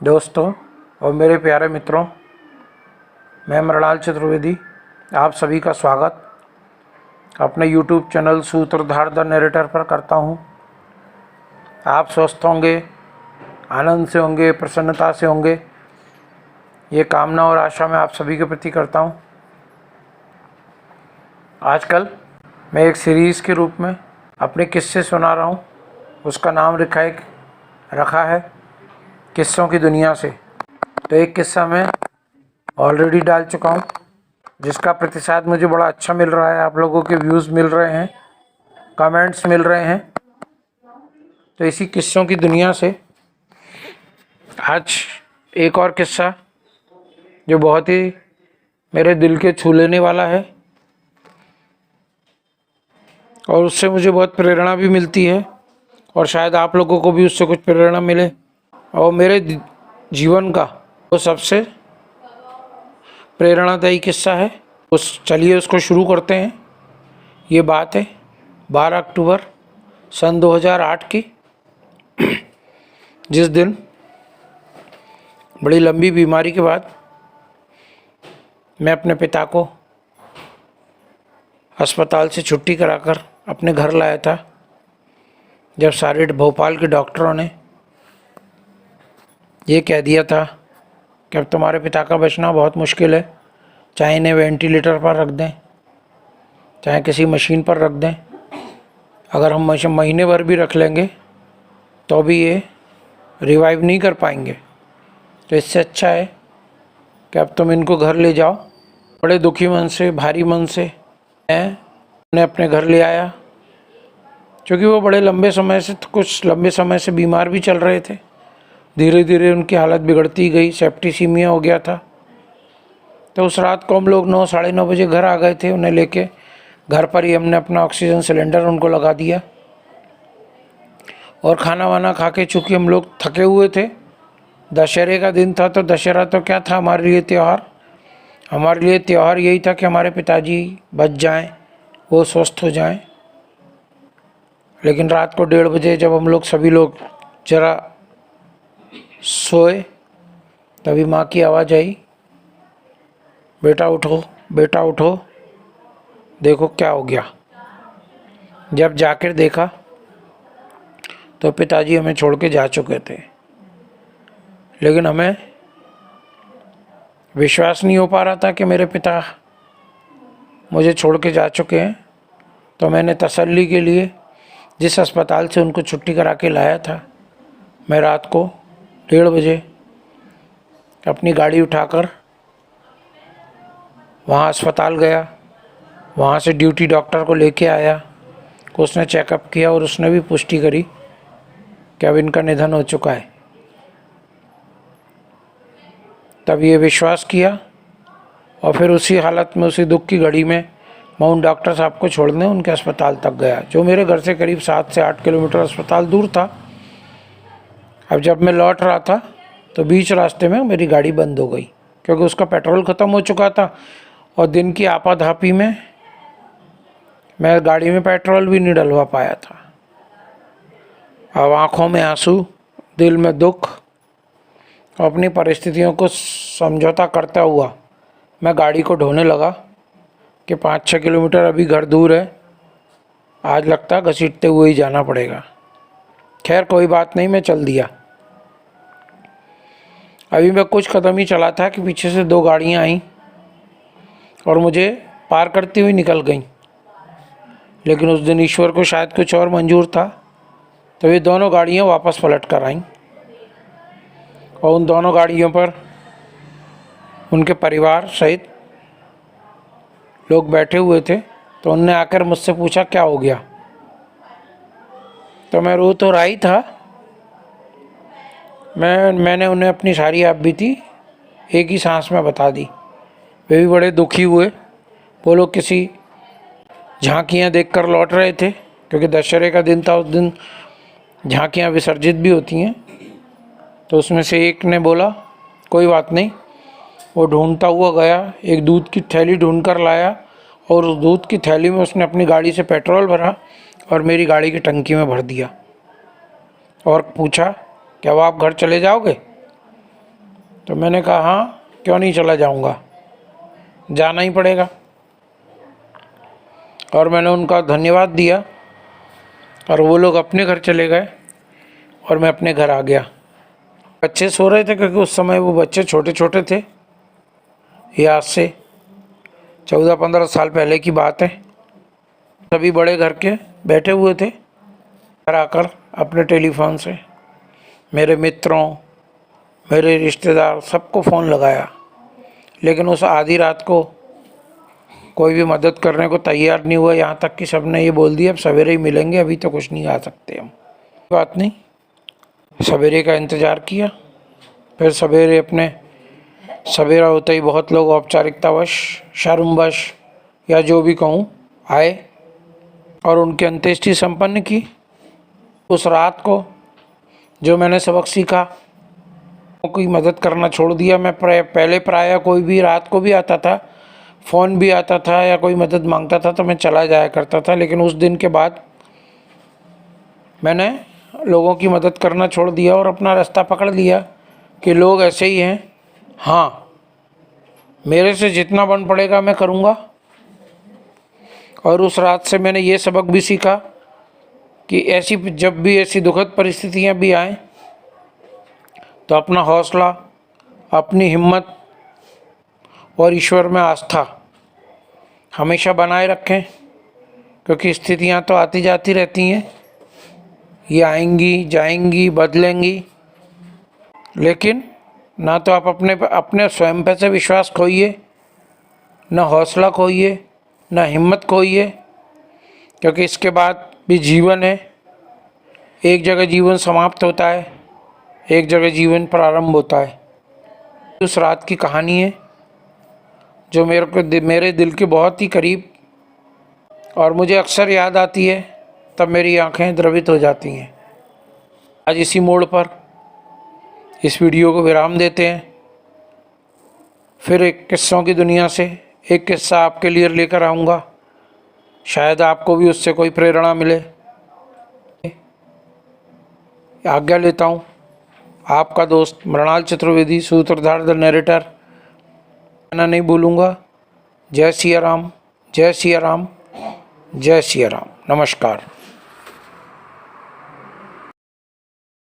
दोस्तों और मेरे प्यारे मित्रों, मैं मृणाल चतुर्वेदी आप सभी का स्वागत अपने YouTube चैनल सूत्रधार द नरेटर पर करता हूं। आप स्वस्थ होंगे, आनंद से होंगे, प्रसन्नता से होंगे, ये कामना और आशा मैं आप सभी के प्रति करता हूं। आजकल मैं एक सीरीज़ के रूप में अपने किस्से सुना रहा हूं। उसका नाम रखा है किस्सों की दुनिया से। तो एक किस्सा मैं ऑलरेडी डाल चुका हूँ, जिसका प्रतिसाद मुझे बड़ा अच्छा मिल रहा है। आप लोगों के व्यूज़ मिल रहे हैं, कमेंट्स मिल रहे हैं। तो इसी किस्सों की दुनिया से आज एक और किस्सा जो बहुत ही मेरे दिल के छू लेने वाला है और उससे मुझे बहुत प्रेरणा भी मिलती है और शायद आप लोगों को भी उससे कुछ प्रेरणा मिले। और मेरे जीवन का वो सबसे प्रेरणादायी किस्सा है। चलिए उसको शुरू करते हैं। ये बात है 12 अक्टूबर सन 2008 की, जिस दिन बड़ी लंबी बीमारी के बाद मैं अपने पिता को अस्पताल से छुट्टी कराकर अपने घर लाया था। जब सारे भोपाल के डॉक्टरों ने ये कह दिया था कि अब तुम्हारे पिता का बचना बहुत मुश्किल है, चाहे इन्हें वेंटिलेटर पर रख दें, चाहे किसी मशीन पर रख दें, अगर हम महीने भर भी रख लेंगे तो भी ये रिवाइव नहीं कर पाएंगे। तो इससे अच्छा है कि अब तुम इनको घर ले जाओ। बड़े दुखी मन से, भारी मन से मैं उन्हें अपने घर ले आया, क्योंकि वो कुछ लंबे समय से बीमार भी चल रहे थे। धीरे धीरे उनकी हालत बिगड़ती गई, सेप्टिसीमिया हो गया था। तो उस रात को हम लोग 9 साढ़े 9 बजे घर आ गए थे। उन्हें लेके घर पर ही हमने अपना ऑक्सीजन सिलेंडर उनको लगा दिया और खाना वाना खा के, चूँकि हम लोग थके हुए थे, दशहरे का दिन था। तो दशहरा तो क्या था हमारे लिए त्यौहार। हमारे लिए त्यौहार यही था कि हमारे पिताजी बच जाएं, वो स्वस्थ हो जाएं। लेकिन रात को 1:30 बजे जब हम लोग सभी लोग जरा सोए, तभी माँ की आवाज़ आई, बेटा उठो, बेटा उठो, देखो क्या हो गया। जब जाकर देखा तो पिताजी हमें छोड़ के जा चुके थे। लेकिन हमें विश्वास नहीं हो पा रहा था कि मेरे पिता मुझे छोड़ के जा चुके हैं। तो मैंने तसल्ली के लिए जिस अस्पताल से उनको छुट्टी करा के लाया था, मैं रात को 1:30 बजे अपनी गाड़ी उठाकर वहाँ अस्पताल गया। वहाँ से ड्यूटी डॉक्टर को लेके आया। उसने चेकअप किया और उसने भी पुष्टि करी कि अब इनका निधन हो चुका है। तब ये विश्वास किया और फिर उसी हालत में, उसी दुख की घड़ी में मैं उन डॉक्टर साहब को छोड़ने उनके अस्पताल तक गया, जो मेरे घर से करीब 7 से 8 किलोमीटर अस्पताल दूर था। अब जब मैं लौट रहा था तो बीच रास्ते में मेरी गाड़ी बंद हो गई, क्योंकि उसका पेट्रोल ख़त्म हो चुका था और दिन की आपाधापी में मैं गाड़ी में पेट्रोल भी नहीं डलवा पाया था। अब आँखों में आंसू, दिल में दुख, अपनी परिस्थितियों को समझौता करता हुआ मैं गाड़ी को ढोने लगा कि 5-6 किलोमीटर अभी घर दूर है, आज लगता घसीटते हुए ही जाना पड़ेगा। खैर कोई बात नहीं, मैं चल दिया। अभी मैं कुछ कदम ही चला था कि पीछे से 2 गाड़ियाँ आईं और मुझे पार करती हुई निकल गईं। लेकिन उस दिन ईश्वर को शायद कुछ और मंजूर था, तो ये दोनों गाड़ियाँ वापस पलट कर आईं और उन दोनों गाड़ियों पर उनके परिवार सहित लोग बैठे हुए थे। तो उनने आकर मुझसे पूछा क्या हो गया। तो मैं रो तो रहा ही था। मैंने उन्हें अपनी सारी आपबीती एक ही सांस में बता दी। वे भी बड़े दुखी हुए। वो लोग किसी झांकियाँ देखकर लौट रहे थे, क्योंकि दशहरे का दिन था। उस दिन झांकियाँ विसर्जित भी होती हैं। तो उसमें से एक ने बोला कोई बात नहीं। वो ढूंढता हुआ गया, एक दूध की थैली ढूंढ कर लाया और उस दूध की थैली में उसने अपनी गाड़ी से पेट्रोल भरा और मेरी गाड़ी की टंकी में भर दिया और पूछा कि अब आप घर चले जाओगे। तो मैंने कहा हाँ, क्यों नहीं चला जाऊंगा, जाना ही पड़ेगा। और मैंने उनका धन्यवाद दिया और वो लोग अपने घर चले गए और मैं अपने घर आ गया। बच्चे सो रहे थे क्योंकि उस समय वो बच्चे छोटे छोटे थे। ये आज से 14-15 साल पहले की बात है। सभी बड़े घर के बैठे हुए थे। घर आकर अपने टेलीफोन से मेरे मित्रों, मेरे रिश्तेदार सबको फ़ोन लगाया, लेकिन उस आधी रात को कोई भी मदद करने को तैयार नहीं हुआ। यहाँ तक कि सब ने ये बोल दिया अब सवेरे ही मिलेंगे, अभी तो कुछ नहीं आ सकते हम। बात नहीं, सवेरे का इंतज़ार किया। फिर सवेरे अपने सवेरा होते ही बहुत लोग औपचारिकतावश, शर्मवश या जो भी कहूँ आए और उनकी अंत्येष्टि संपन्न की। उस रात को जो मैंने सबक सीखा, कोई मदद करना छोड़ दिया। मैं पहले प्रायः कोई भी रात को भी आता था, फ़ोन भी आता था या कोई मदद मांगता था तो मैं चला जाया करता था। लेकिन उस दिन के बाद मैंने लोगों की मदद करना छोड़ दिया और अपना रास्ता पकड़ लिया कि लोग ऐसे ही हैं। हाँ, मेरे से जितना बन पड़ेगा मैं करूँगा। और उस रात से मैंने ये सबक भी सीखा कि ऐसी जब भी ऐसी दुखद परिस्थितियाँ भी आएँ तो अपना हौसला, अपनी हिम्मत और ईश्वर में आस्था हमेशा बनाए रखें, क्योंकि स्थितियाँ तो आती जाती रहती हैं, ये आएंगी जाएंगी बदलेंगी। लेकिन ना तो आप अपने स्वयं पे से विश्वास खोइए, ना हौसला खोइए, ना हिम्मत खोइए, क्योंकि इसके बाद भी जीवन है। एक जगह जीवन समाप्त होता है, एक जगह जीवन प्रारंभ होता है। उस रात की कहानी है जो मेरे दिल के बहुत ही करीब, और मुझे अक्सर याद आती है तब मेरी आंखें द्रवित हो जाती हैं। आज इसी मोड़ पर इस वीडियो को विराम देते हैं। फिर एक किस्सों की दुनिया से एक किस्सा आपके लिए लेकर आऊँगा, शायद आपको भी उससे कोई प्रेरणा मिले। आज्ञा लेता हूँ, आपका दोस्त मृणाल चतुर्वेदी, सूत्रधार द नरेटर। मैं नहीं भूलूँगा। जय सिया राम, जय सिया राम, जय सिया राम। नमस्कार।